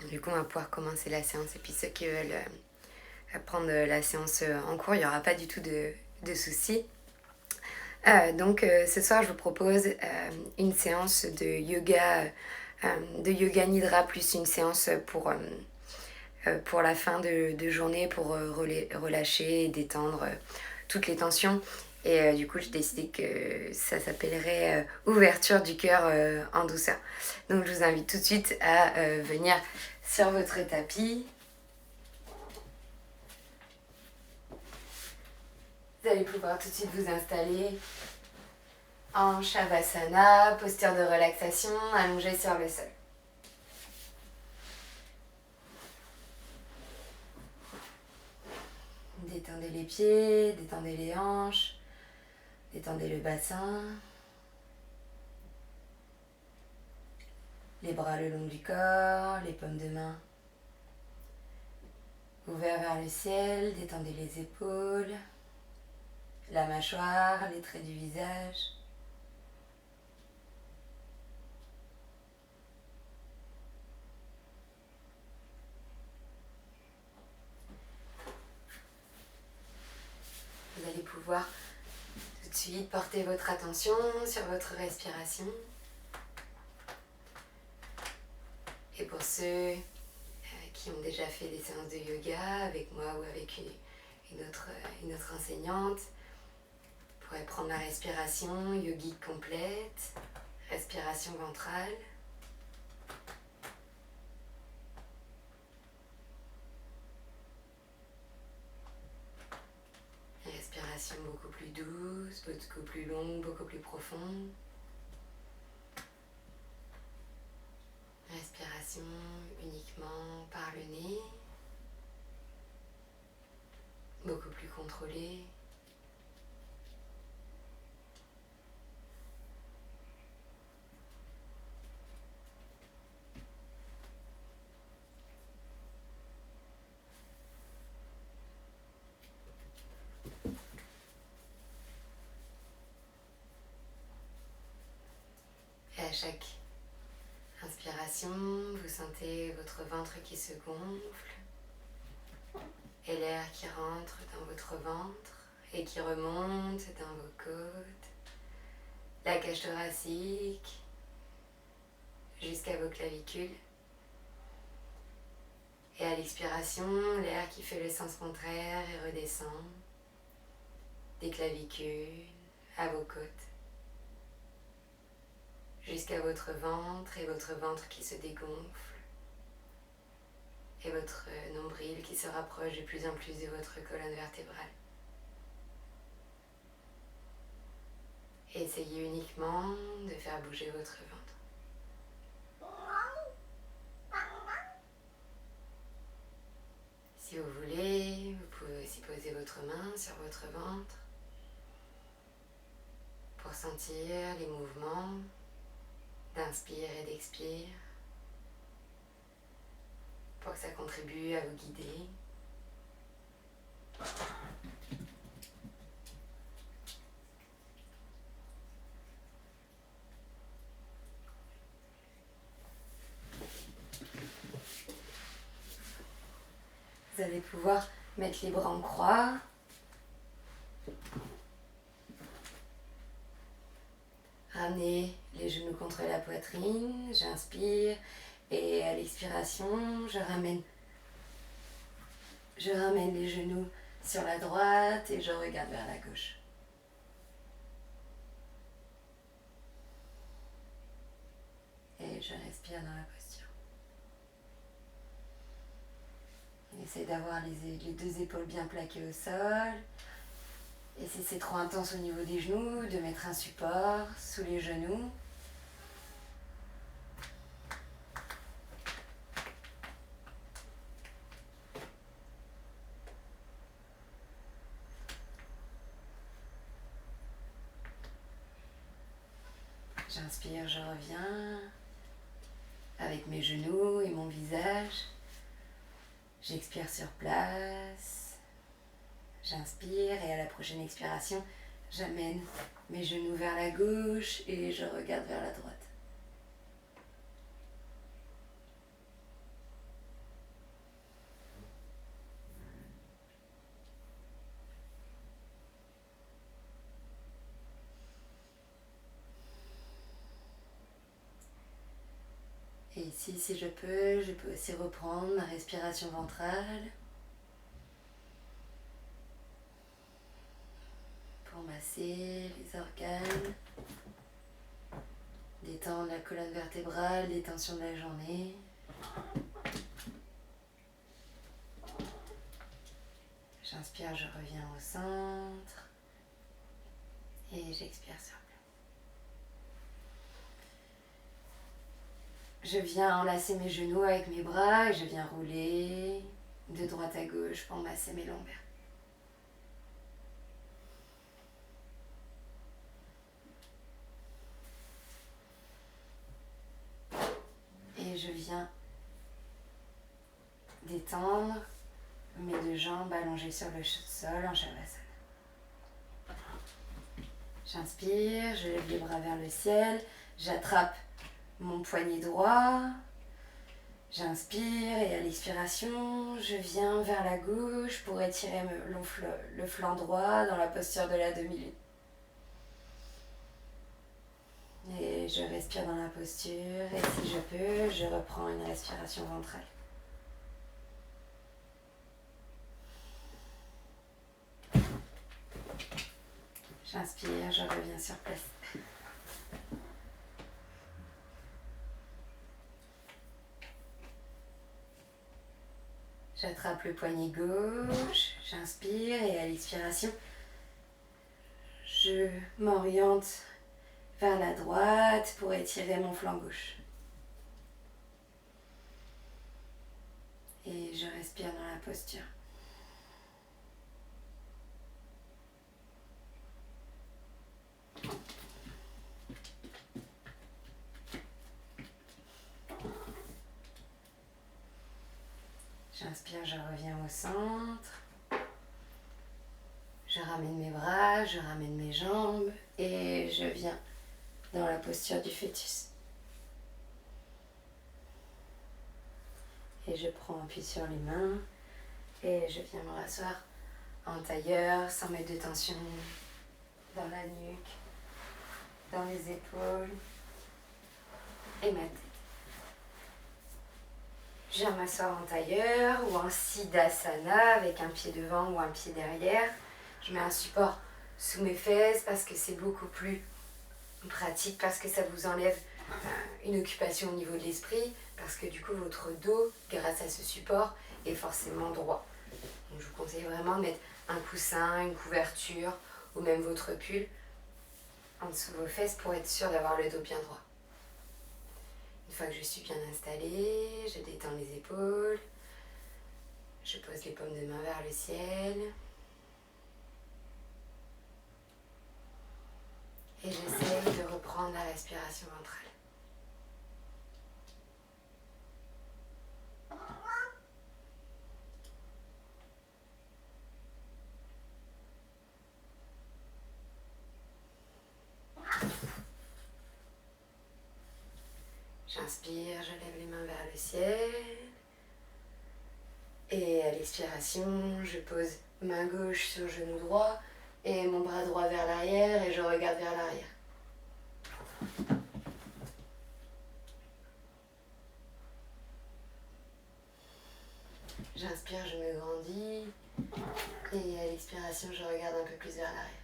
Du coup, on va pouvoir commencer la séance. Et puis ceux qui veulent prendre la séance en cours, il n'y aura pas du tout de soucis. Ce soir, je vous propose une séance de yoga nidra, plus une séance pour la fin de journée, pour relâcher et détendre toutes les tensions. Et du coup, j'ai décidé que ça s'appellerait ouverture du cœur en douceur. Donc, je vous invite tout de suite à venir sur votre tapis. Vous allez pouvoir tout de suite vous installer en Shavasana, posture de relaxation, allongé sur le sol. Détendez les pieds, détendez les hanches, détendez le bassin, les bras le long du corps, les paumes de main ouverts vers le ciel, détendez les épaules, la mâchoire, les traits du visage. Vous allez pouvoir tout de suite porter votre attention sur votre respiration. Et pour ceux qui ont déjà fait des séances de yoga avec moi ou avec une autre enseignante, vous pourrez prendre la respiration yogique complète, respiration ventrale. Respiration beaucoup plus douce, beaucoup plus longue, beaucoup plus profonde. Respiration uniquement par le nez, beaucoup plus contrôlée. Et à chaque inspiration, vous sentez votre ventre qui se gonfle et l'air qui rentre dans votre ventre et qui remonte dans vos côtes, la cage thoracique jusqu'à vos clavicules. Et à l'expiration, l'air qui fait le sens contraire et redescend des clavicules à vos côtes, jusqu'à votre ventre et votre ventre qui se dégonfle et votre nombril qui se rapproche de plus en plus de votre colonne vertébrale. Et essayez uniquement de faire bouger votre ventre. Si vous voulez, vous pouvez aussi poser votre main sur votre ventre pour sentir les mouvements d'inspire et d'expire, pour que ça contribue à vous guider. Vous allez pouvoir mettre les bras en croix. Ramenez les genoux contre la poitrine, j'inspire et à l'expiration, je ramène les genoux sur la droite et je regarde vers la gauche. Et je respire dans la posture. Essayez d'avoir les deux épaules bien plaquées au sol. Et si c'est trop intense au niveau des genoux, de mettre un support sous les genoux. J'inspire, je reviens avec mes genoux et mon visage. J'expire sur place. J'inspire et à la prochaine expiration, j'amène mes genoux vers la gauche et je regarde vers la droite. Ici, si je peux aussi reprendre ma respiration ventrale pour masser les organes, détendre la colonne vertébrale, les tensions de la journée. J'inspire, je reviens au centre et j'expire, souffle. Je viens enlacer mes genoux avec mes bras et je viens rouler de droite à gauche pour masser mes lombaires. Et je viens détendre mes deux jambes allongées sur le sol en Shavasana. J'inspire, je lève les bras vers le ciel, j'attrape mon poignet droit, j'inspire et à l'expiration, je viens vers la gauche pour étirer le flanc droit dans la posture de la demi-lune. Et je respire dans la posture et si je peux, je reprends une respiration ventrale. J'inspire, je reviens sur place. J'attrape le poignet gauche, j'inspire et à l'expiration, je m'oriente vers la droite pour étirer mon flanc gauche. Et je respire dans la posture. J'inspire, je reviens au centre. Je ramène mes bras, je ramène mes jambes et je viens dans la posture du fœtus. Et je prends appui sur les mains et je viens me rasseoir en tailleur sans mettre de tension dans la nuque, dans les épaules et ma tête. Je viens m'asseoir en tailleur ou en siddhasana avec un pied devant ou un pied derrière. Je mets un support sous mes fesses parce que c'est beaucoup plus pratique, parce que ça vous enlève une occupation au niveau de l'esprit, parce que du coup votre dos, grâce à ce support, est forcément droit. Donc je vous conseille vraiment de mettre un coussin, une couverture ou même votre pull en dessous de vos fesses pour être sûr d'avoir le dos bien droit. Une fois que je suis bien installée, je détends les épaules, je pose les paumes de main vers le ciel et j'essaye de reprendre la respiration ventrale. J'inspire, je lève les mains vers le ciel. Et à l'expiration, je pose main gauche sur genou droit et mon bras droit vers l'arrière et je regarde vers l'arrière. J'inspire, je me grandis et à l'expiration, je regarde un peu plus vers l'arrière.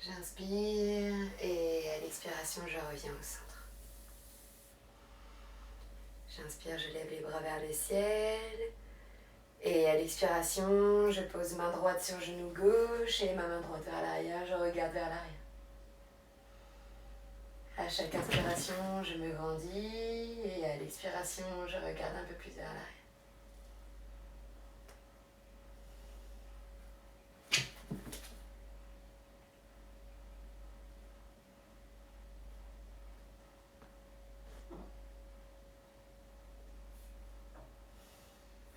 J'inspire et à l'expiration, je reviens au centre. J'inspire, je lève les bras vers le ciel. Et à l'expiration, je pose main droite sur genou gauche et ma main droite vers l'arrière, je regarde vers l'arrière. À chaque inspiration, je me grandis et à l'expiration, je regarde un peu plus vers l'arrière.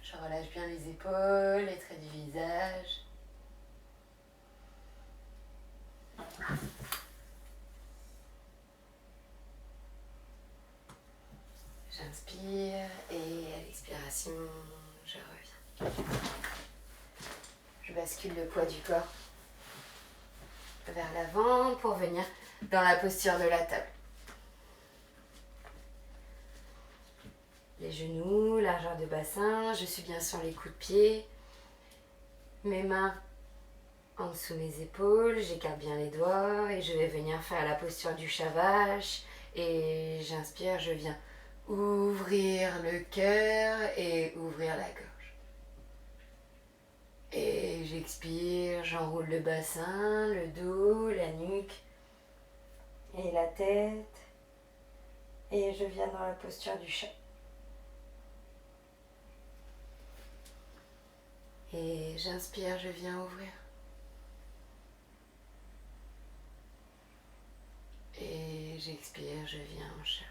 Je relâche bien les épaules, les traits du visage. Je bascule le poids du corps vers l'avant pour venir dans la posture de la table. Les genoux, largeur de bassin, je suis bien sur les coups de pied. Mes mains en dessous mes épaules, j'écarte bien les doigts et je vais venir faire la posture du chat vache. Et j'inspire, je viens ouvrir le cœur et ouvrir la gorge. Et j'expire, j'enroule le bassin, le dos, la nuque et la tête. Et je viens dans la posture du chat. Et j'inspire, je viens ouvrir. Et j'expire, je viens en chat.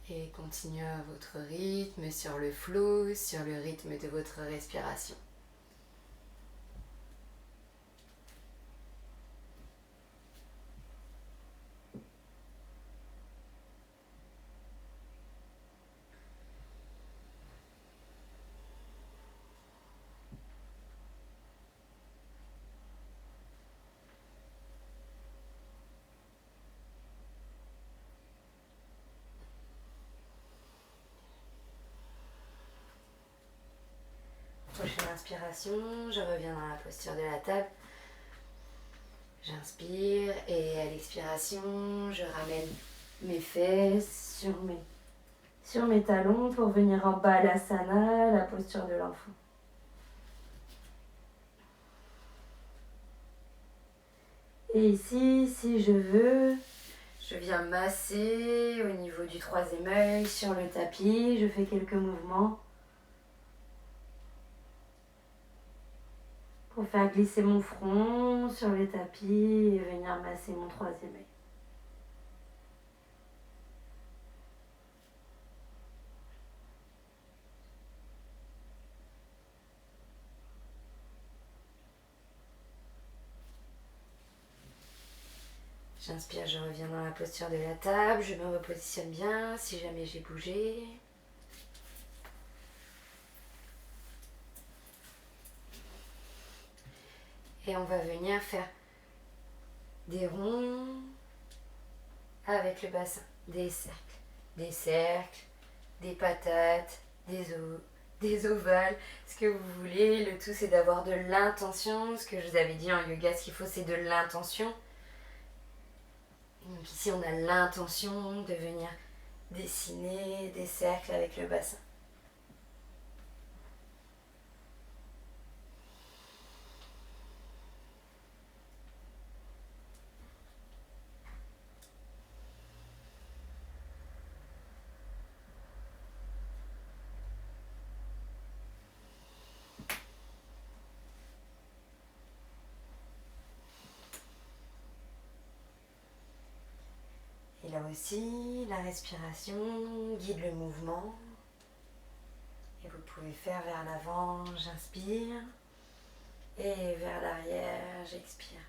Et continuez à votre rythme, sur le flow, sur le rythme de votre respiration. Prochaine inspiration, je reviens dans la posture de la table. J'inspire et à l'expiration, je ramène mes fesses sur mes talons pour venir en balasana, la posture de l'enfant. Et ici, si je veux, je viens masser au niveau du troisième œil sur le tapis. Je fais quelques mouvements pour faire glisser mon front sur le tapis et venir masser mon troisième œil. J'inspire, je reviens dans la posture de la table, je me repositionne bien si jamais j'ai bougé. Et on va venir faire des ronds avec le bassin, des cercles, des patates, des ovales, ce que vous voulez. Le tout c'est d'avoir de l'intention. Ce que je vous avais dit en yoga, ce qu'il faut c'est de l'intention. Donc ici on a l'intention de venir dessiner des cercles avec le bassin. Et là aussi, la respiration guide le mouvement. Et vous pouvez faire vers l'avant, j'inspire. Et vers l'arrière, j'expire.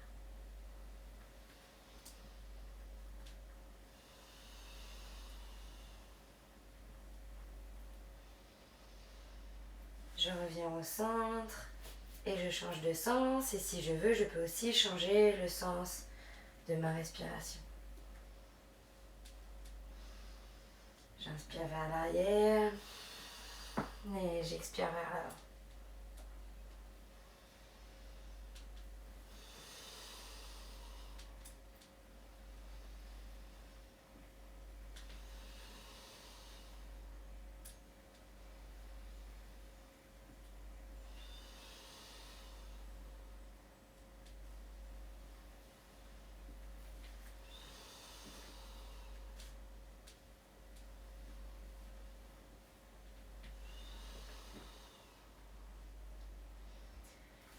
Je reviens au centre et je change de sens. Et si je veux, je peux aussi changer le sens de ma respiration. J'inspire vers l'arrière et j'expire vers l'avant.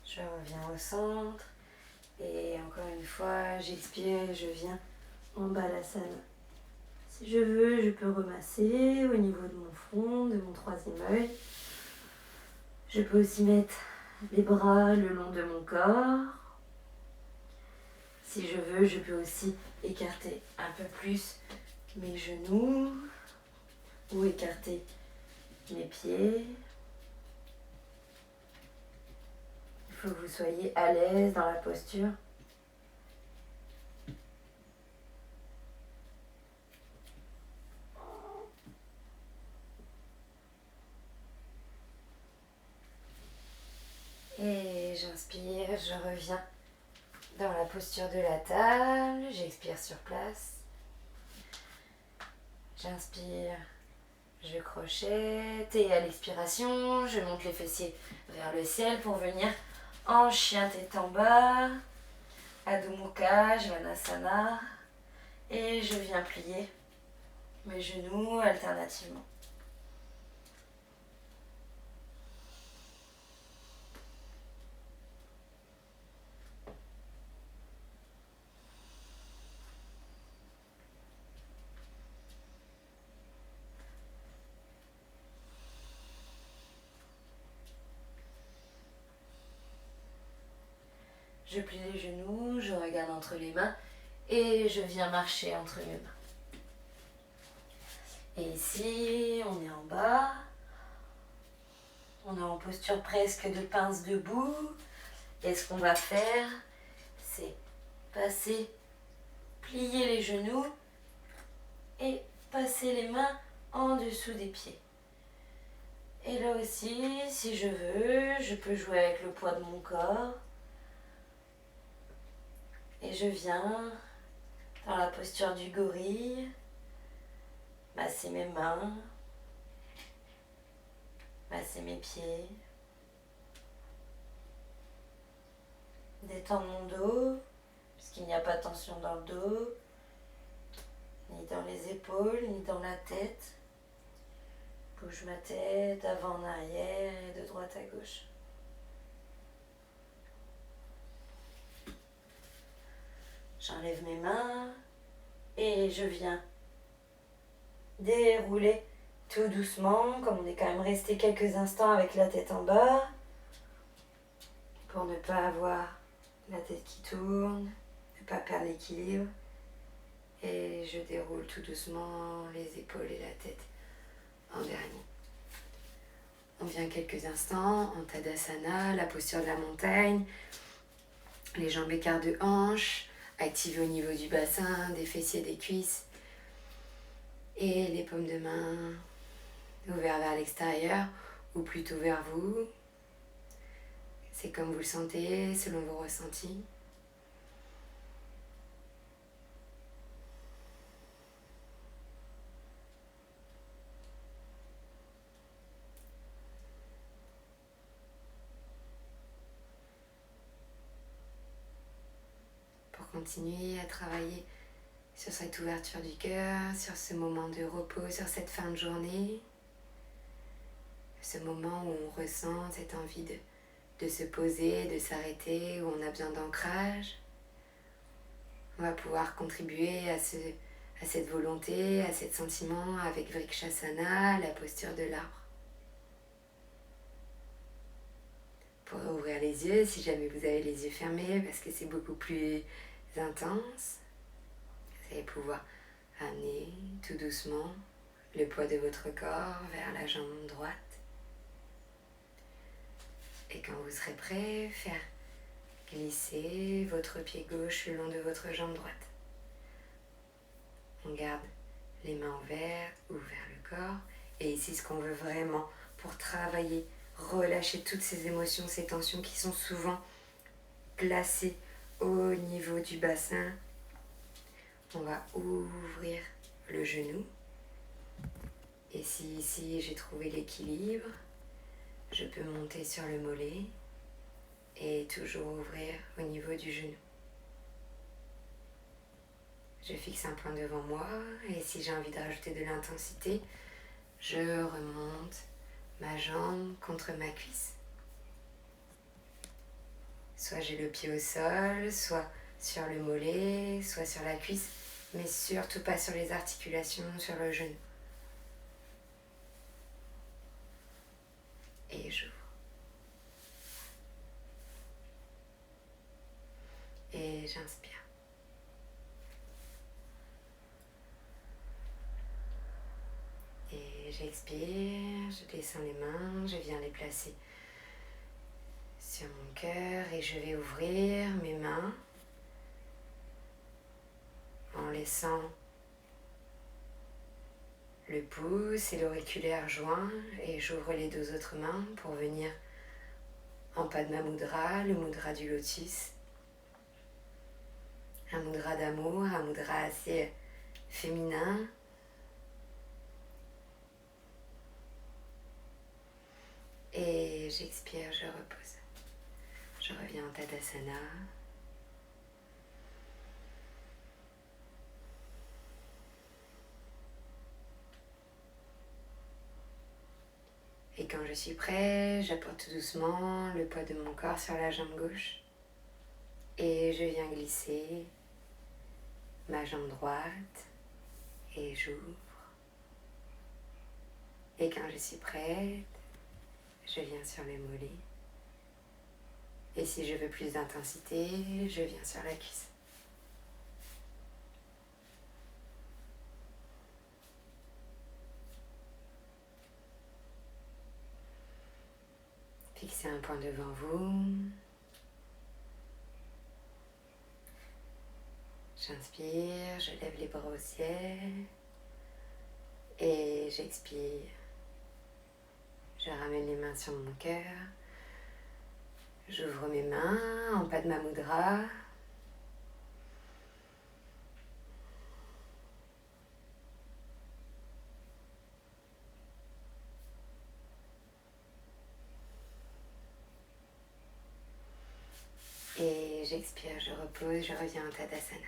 Je reviens au centre et encore une fois, j'expire et je viens en balasana. Si je veux, je peux remasser au niveau de mon front, de mon troisième œil. Je peux aussi mettre les bras le long de mon corps. Si je veux, je peux aussi écarter un peu plus mes genoux ou écarter mes pieds. Il faut que vous soyez à l'aise dans la posture. Et j'inspire, je reviens dans la posture de la table, j'expire sur place. J'inspire, je crochette et à l'expiration, je monte les fessiers vers le ciel pour venir en chien tête en bas, Adho Mukha, Svanasana, et je viens plier mes genoux alternativement. Je plie les genoux, je regarde entre les mains et je viens marcher entre mes mains. Et ici, on est en bas. On est en posture presque de pince debout. Et ce qu'on va faire, c'est passer, plier les genoux et passer les mains en dessous des pieds. Et là aussi, si je veux, je peux jouer avec le poids de mon corps. Et je viens dans la posture du gorille, masser mes mains, masser mes pieds, détendre mon dos, puisqu'il n'y a pas de tension dans le dos, ni dans les épaules, ni dans la tête. Bouge ma tête d'avant en arrière et de droite à gauche. J'enlève mes mains et je viens dérouler tout doucement, comme on est quand même resté quelques instants avec la tête en bas, pour ne pas avoir la tête qui tourne, ne pas perdre l'équilibre. Et je déroule tout doucement les épaules et la tête en dernier. On vient quelques instants en Tadasana, la posture de la montagne, les jambes écartes de hanche, activées au niveau du bassin, des fessiers, des cuisses. Et les paumes de main ouvertes vers l'extérieur ou plutôt vers vous. C'est comme vous le sentez, selon vos ressentis. Pour continuer à travailler sur cette ouverture du cœur, sur ce moment de repos, sur cette fin de journée, ce moment où on ressent cette envie de se poser, de s'arrêter, où on a besoin d'ancrage. On va pouvoir contribuer à cette volonté, à cet sentiment avec Vrikshasana, la posture de l'arbre. Pour ouvrir les yeux, si jamais vous avez les yeux fermés, parce que c'est beaucoup plus intense, vous allez pouvoir amener tout doucement le poids de votre corps vers la jambe droite. Et quand vous serez prêt, faire glisser votre pied gauche le long de votre jambe droite. On garde les mains ouvertes ou vers le corps. Et ici, ce qu'on veut vraiment pour travailler, relâcher toutes ces émotions, ces tensions qui sont souvent placées au niveau du bassin. On va ouvrir le genou. Et si ici j'ai trouvé l'équilibre, je peux monter sur le mollet et toujours ouvrir au niveau du genou. Je fixe un point devant moi et si j'ai envie de rajouter de l'intensité, je remonte ma jambe contre ma cuisse. Soit j'ai le pied au sol, soit sur le mollet, soit sur la cuisse, mais surtout pas sur les articulations, sur le genou. Et j'ouvre. Et j'inspire. j'expire, je descends les mains, je viens les placer sur mon cœur et je vais ouvrir mes mains en laissant le pouce et l'auriculaire joints et j'ouvre les deux autres mains pour venir en Padma Mudra, le mudra du lotus. Un mudra d'amour, un mudra assez féminin. Et j'expire, je repose. Je reviens en Tadasana. Et quand je suis prêt, j'apporte doucement le poids de mon corps sur la jambe gauche. Et je viens glisser ma jambe droite et j'ouvre. Et quand je suis prête, je viens sur les mollets. Et si je veux plus d'intensité, je viens sur la cuisse. Fixez un point devant vous. J'inspire, je lève les bras au ciel. Et j'expire. Je ramène les mains sur mon cœur. J'ouvre mes mains en Padma Mudra. Et j'expire, je repose, je reviens en Tadasana.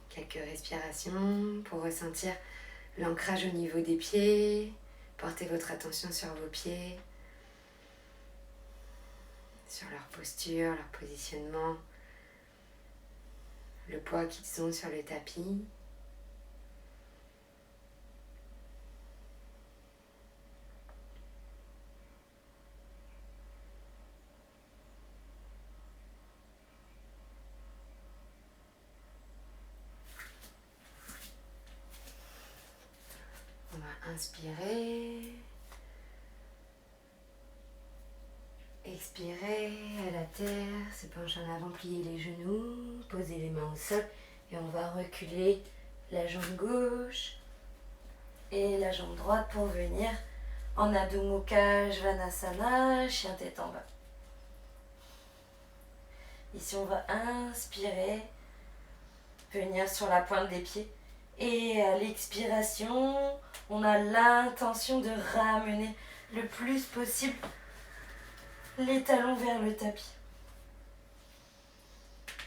Quelques respirations pour ressentir l'ancrage au niveau des pieds. Portez votre attention sur vos pieds, sur leur posture, leur positionnement, le poids qu'ils ont sur le tapis. On va inspirer, expirer à la terre, se pencher en avant, plier les genoux, poser les mains au sol et on va reculer la jambe gauche et la jambe droite pour venir en Adho Mukha Svanasana, chien tête en bas. Ici on va inspirer, venir sur la pointe des pieds et à l'expiration, on a l'intention de ramener le plus possible les talons vers le tapis.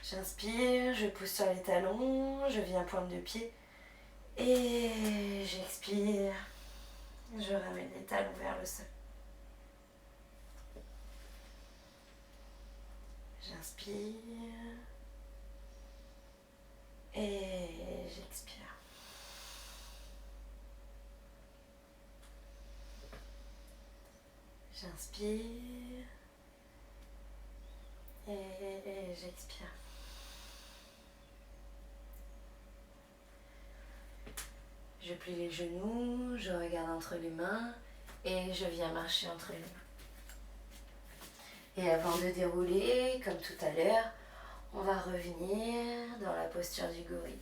J'inspire, je pousse sur les talons, je viens pointe de pied et j'expire, je ramène les talons vers le sol. J'inspire et j'expire. J'inspire et j'expire. Je plie les genoux, je regarde entre les mains et je viens marcher entre les mains. Et avant de dérouler, comme tout à l'heure, on va revenir dans la posture du gorille.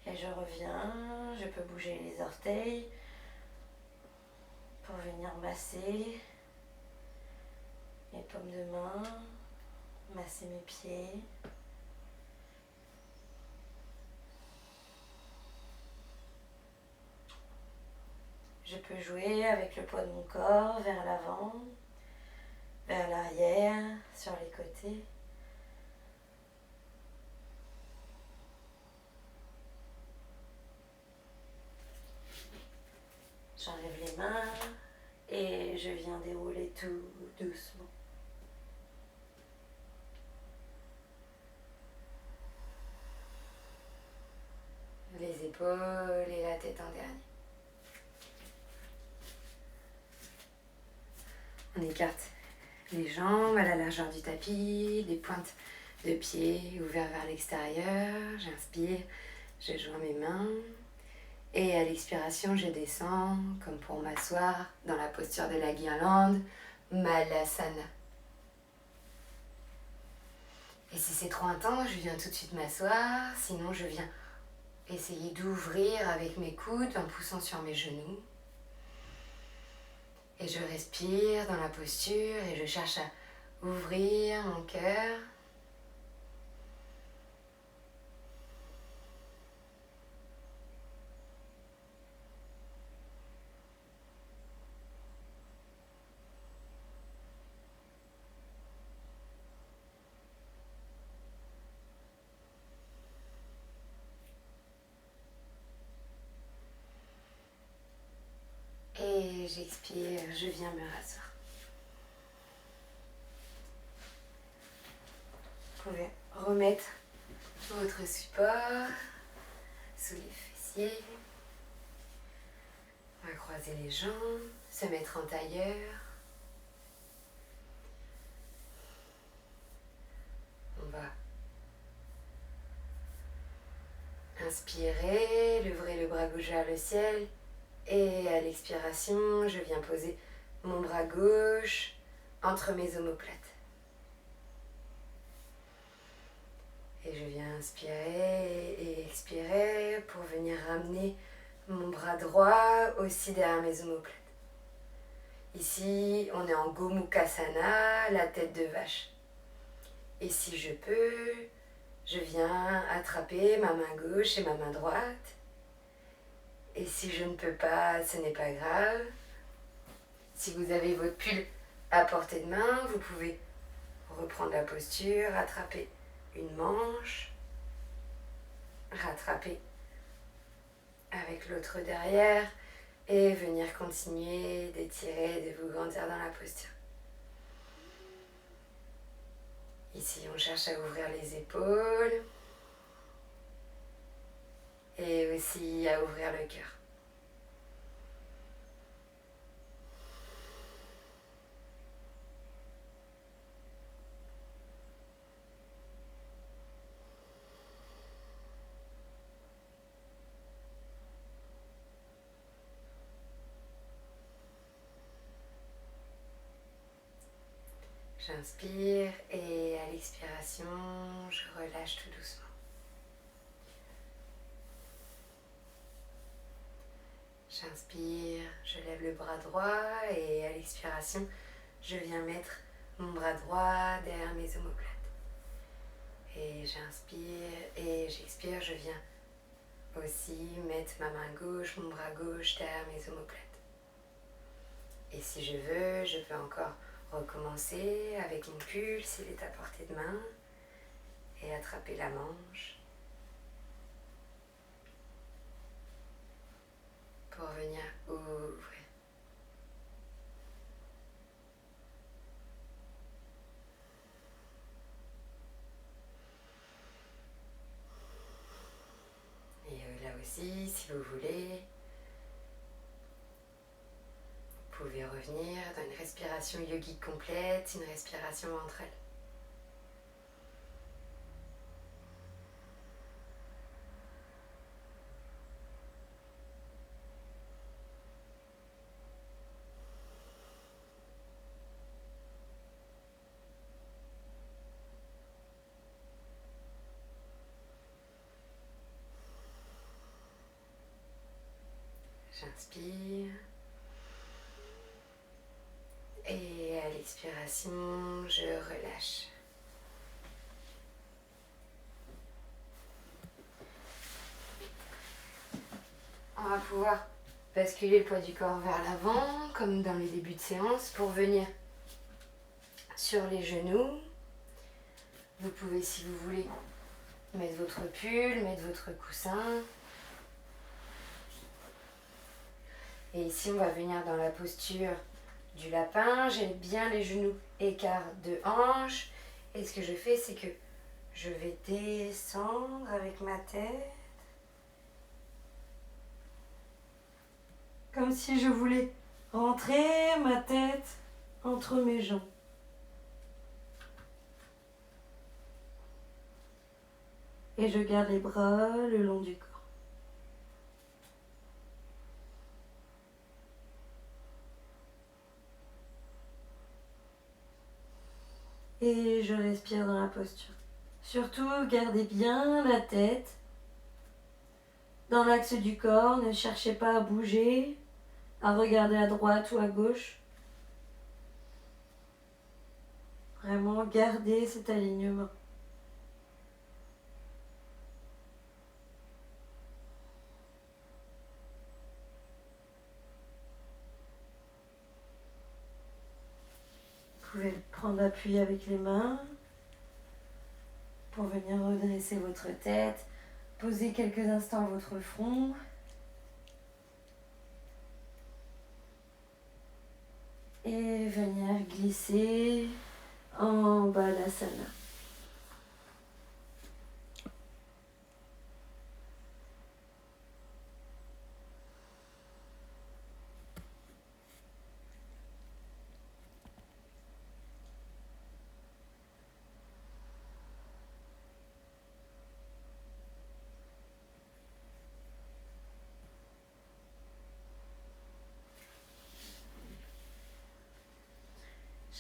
Et je reviens, je peux bouger les orteils pour venir masser mes paumes de main, masser mes pieds. Je peux jouer avec le poids de mon corps vers l'avant, vers l'arrière, sur les côtés. J'enlève les mains et je viens dérouler tout doucement. Les épaules et la tête en dernier. On écarte les jambes à la largeur du tapis, les pointes Deux pieds ouverts vers l'extérieur, j'inspire, je joins mes mains. Et à l'expiration, je descends, comme pour m'asseoir, dans la posture de la guirlande, Malasana. Et si c'est trop intense, je viens tout de suite m'asseoir, sinon je viens essayer d'ouvrir avec mes coudes en poussant sur mes genoux. Et je respire dans la posture et je cherche à ouvrir mon cœur. Et j'expire, je viens me rasseoir. Vous pouvez remettre votre support sous les fessiers. On va croiser les jambes, se mettre en tailleur. On va inspirer, lever le bras gauche vers le ciel. Et à l'expiration, je viens poser mon bras gauche entre mes omoplates. Et je viens inspirer et expirer pour venir ramener mon bras droit aussi derrière mes omoplates. Ici, on est en Gomukhasana, la tête de vache. Et si je peux, je viens attraper ma main gauche et ma main droite. Et si je ne peux pas, ce n'est pas grave. Si vous avez votre pull à portée de main, vous pouvez reprendre la posture, attraper une manche, rattraper avec l'autre derrière et venir continuer d'étirer, de vous grandir dans la posture. Ici, on cherche à ouvrir les épaules et aussi à ouvrir le cœur. J'inspire et à l'expiration, je relâche tout doucement. J'inspire, je lève le bras droit et à l'expiration, je viens mettre mon bras droit derrière mes omoplates. Et j'inspire et j'expire, je viens aussi mettre ma main gauche, mon bras gauche derrière mes omoplates. Et si je veux, je peux encore recommencer avec mon pull s'il est à portée de main et attraper la manche pour venir ouvrir. Et là aussi, si vous voulez, vous pouvez revenir dans une respiration yogique complète, une respiration ventrale. J'inspire. Et à l'expiration, je relâche. On va pouvoir basculer le poids du corps vers l'avant, comme dans les débuts de séance, pour venir sur les genoux. Vous pouvez, si vous voulez, mettre votre pull, mettre votre coussin. Et ici, on va venir dans la posture du lapin. J'ai bien les genoux écart de hanche. Et ce que je fais, c'est que je vais descendre avec ma tête. Comme si je voulais rentrer ma tête entre mes jambes. Et je garde les bras le long du corps. Et je respire dans la posture. Surtout, gardez bien la tête dans l'axe du corps. Ne cherchez pas à bouger, à regarder à droite ou à gauche. Vraiment, gardez cet alignement. Vous pouvez prendre appui avec les mains pour venir redresser votre tête. Posez quelques instants votre front. Et venir glisser en Balasana.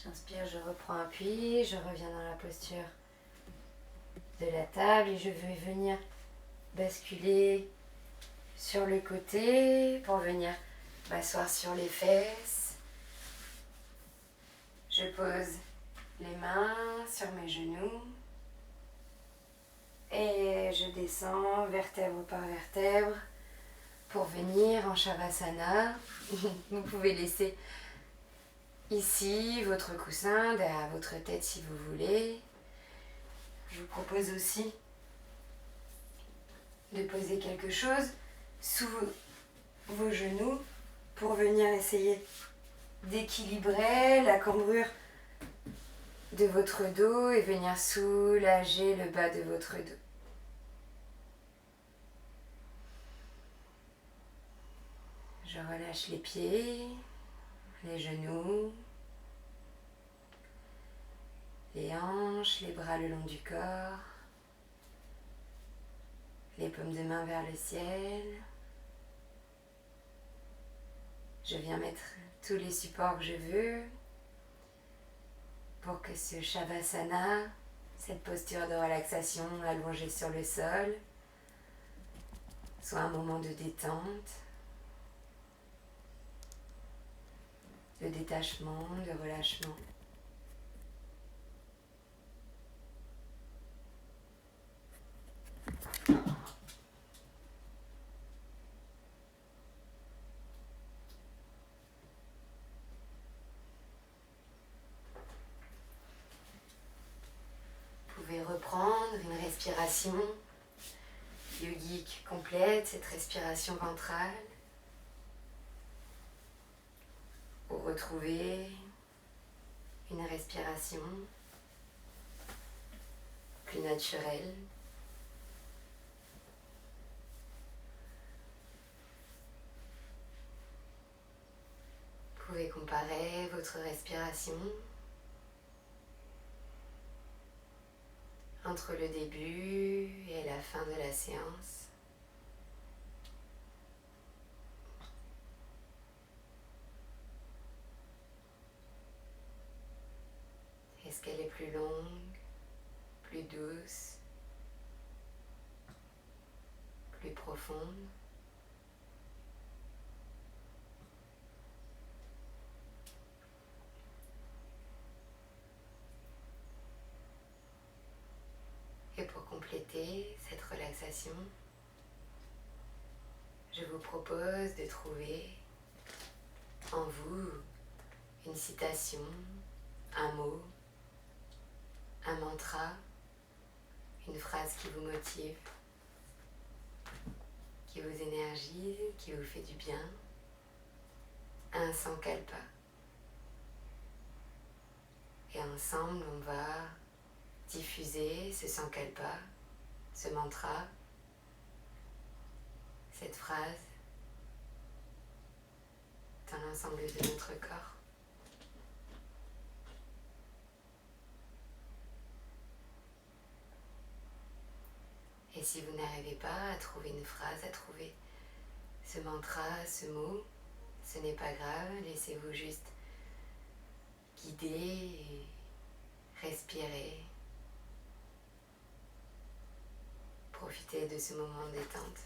J'inspire, je reprends appui, je reviens dans la posture de la table et je vais venir basculer sur le côté pour venir m'asseoir sur les fesses. Je pose les mains sur mes genoux et je descends vertèbre par vertèbre pour venir en Shavasana. Vous pouvez laisser ici votre coussin derrière votre tête si vous voulez. Je vous propose aussi de poser quelque chose sous vos genoux pour venir essayer d'équilibrer la cambrure de votre dos et venir soulager le bas de votre dos. Je relâche les pieds, les genoux, les hanches, les bras le long du corps, les paumes de main vers le ciel. Je viens mettre tous les supports que je veux pour que ce Shavasana, cette posture de relaxation allongée sur le sol, soit un moment de détente, de détachement, de relâchement. Vous pouvez reprendre une respiration yogique complète, cette respiration ventrale, pour retrouver une respiration plus naturelle. Vous pouvez comparer votre respiration entre le début et la fin de la séance. Est-ce qu'elle est plus longue, plus douce, plus profonde ? Et pour compléter cette relaxation, je vous propose de trouver en vous une citation, un mot, un mantra, une phrase qui vous motive, qui vous énergise, qui vous fait du bien, un sankalpa. Et ensemble, on va diffuser ce sankalpa, ce mantra, cette phrase dans l'ensemble de notre corps. Et si vous n'arrivez pas à trouver une phrase, à trouver ce mantra, ce mot, ce n'est pas grave, laissez-vous juste guider et respirer. Profitez de ce moment de détente.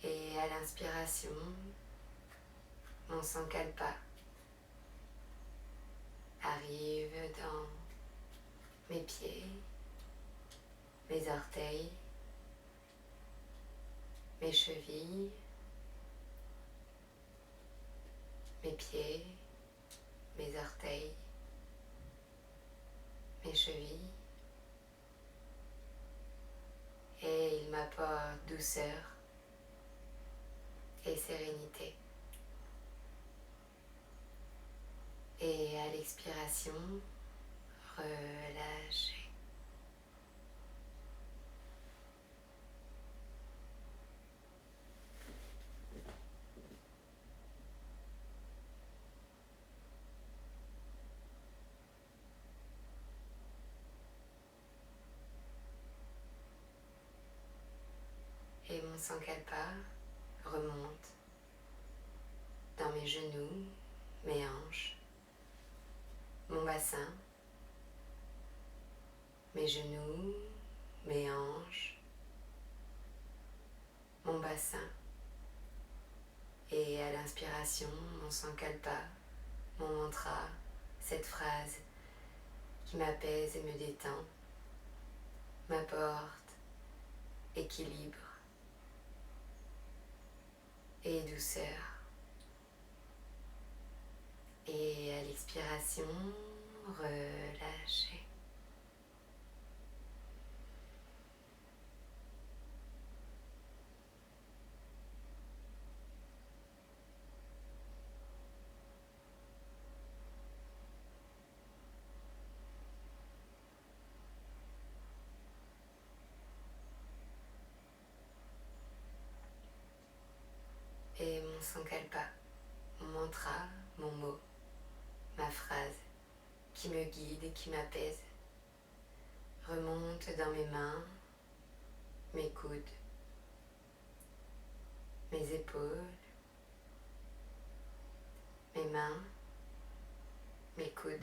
Et à l'inspiration, mon sankalpa arrive dans mes pieds, mes orteils, mes chevilles, mes pieds, mes orteils, mes chevilles. Et il m'apporte douceur et sérénité. Et à l'expiration, relâchez. Et mon sankalpa remonte dans mes genoux, mes hanches, mon bassin, mes genoux, mes hanches, mon bassin. Et à l'inspiration, mon sankalpa, mon mantra, cette phrase qui m'apaise et me détend, m'apporte équilibre et douceur. Et à l'expiration, relâchez. Et mon sankalpa, mon mantra, mon mot, ma phrase qui me guide et qui m'apaise, remonte dans mes mains, mes coudes, mes épaules, mes mains, mes coudes,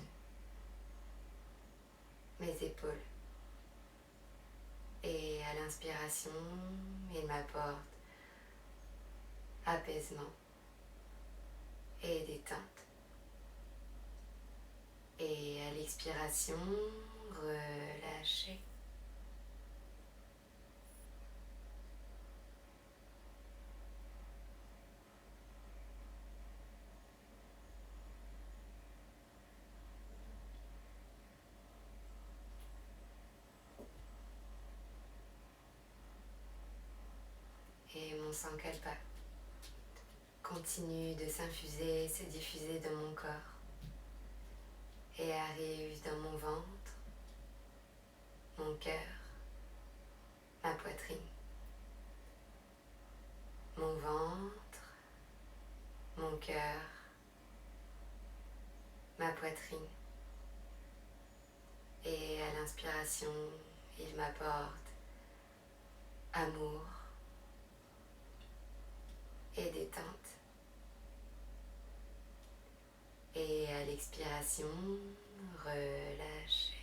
mes épaules. Et à l'inspiration, il m'apporte apaisement et détente. Et à l'expiration, relâchez. Et mon sankalpa continue de s'infuser, se diffuser dans mon corps et arrive dans mon ventre, mon cœur, ma poitrine. Mon ventre, mon cœur, ma poitrine. Et à l'inspiration, il m'apporte amour et détente. Et à l'expiration, relâchez.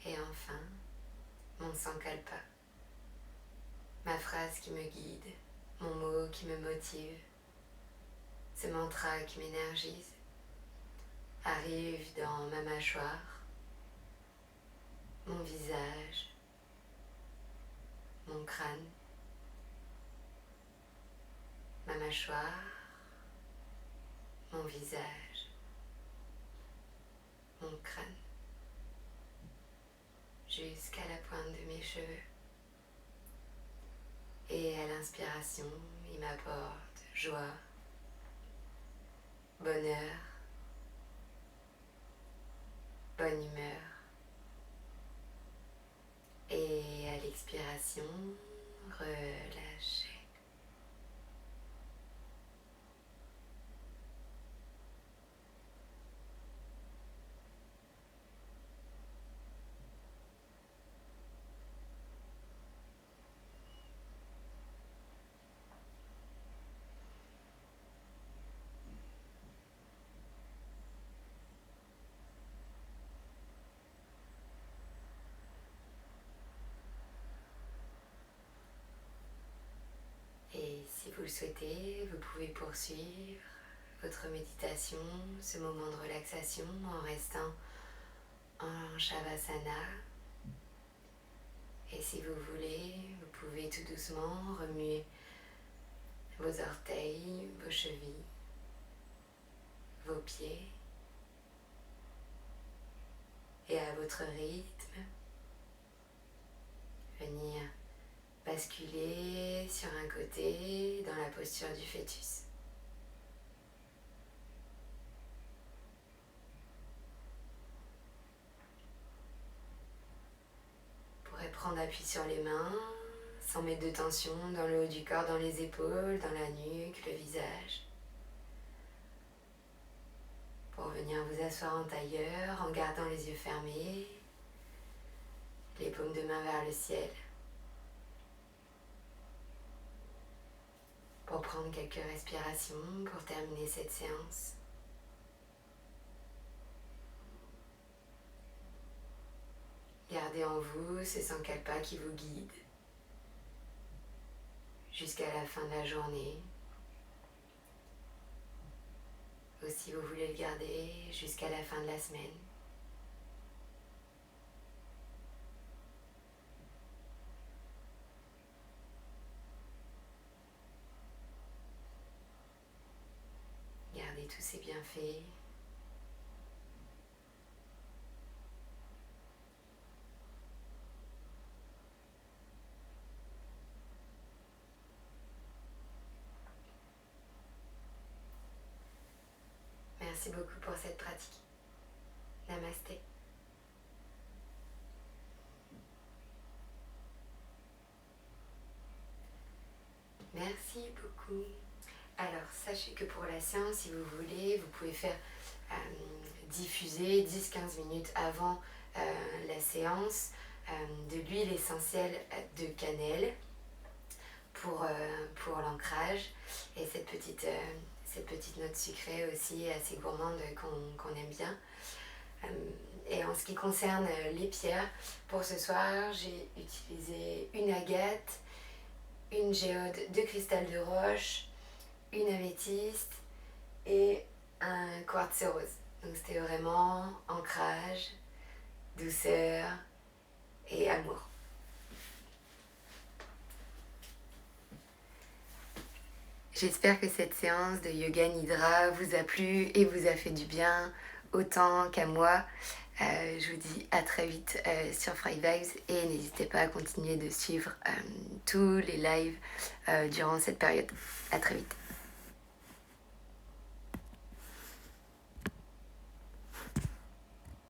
Et enfin, mon sankalpa, ma phrase qui me guide, mon mot qui me motive, ce mantra qui m'énergise, arrive dans ma mâchoire, mon visage, mon crâne, ma mâchoire, mon visage, mon crâne, jusqu'à la pointe de mes cheveux. Et à l'inspiration, il m'apporte joie, bonheur, bonne humeur. Et à l'expiration, relâchez. Et si vous le souhaitez, vous pouvez poursuivre votre méditation, ce moment de relaxation en restant en Shavasana. Et si vous voulez, vous pouvez tout doucement remuer vos orteils, vos chevilles, vos pieds. Et à votre rythme, venir basculer sur un côté dans la posture du fœtus. Vous pourrez prendre appui sur les mains, sans mettre de tension dans le haut du corps, dans les épaules, dans la nuque, le visage. Pour venir vous asseoir en tailleur, en gardant les yeux fermés, les paumes de main vers le ciel. Pour prendre quelques respirations pour terminer cette séance. Gardez en vous ce sankalpa qui vous guide jusqu'à la fin de la journée. Ou si vous voulez le garder jusqu'à la fin de la semaine. Gardez tous ces bienfaits. Merci beaucoup pour cette pratique. Namasté. Merci beaucoup. Alors, sachez que pour la séance, si vous voulez, vous pouvez faire diffuser 10-15 minutes avant la séance de l'huile essentielle de cannelle pour l'ancrage et cette petite note sucrée aussi assez gourmande qu'on aime bien. Et en ce qui concerne les pierres, pour ce soir, j'ai utilisé une agate, une géode de cristal de roche, une améthyste et un quartz rose. Donc c'était vraiment ancrage, douceur et amour. J'espère que cette séance de Yoga Nidra vous a plu et vous a fait du bien autant qu'à moi. Je vous dis à très vite sur Fried Vibes et n'hésitez pas à continuer de suivre tous les lives durant cette période. À très vite.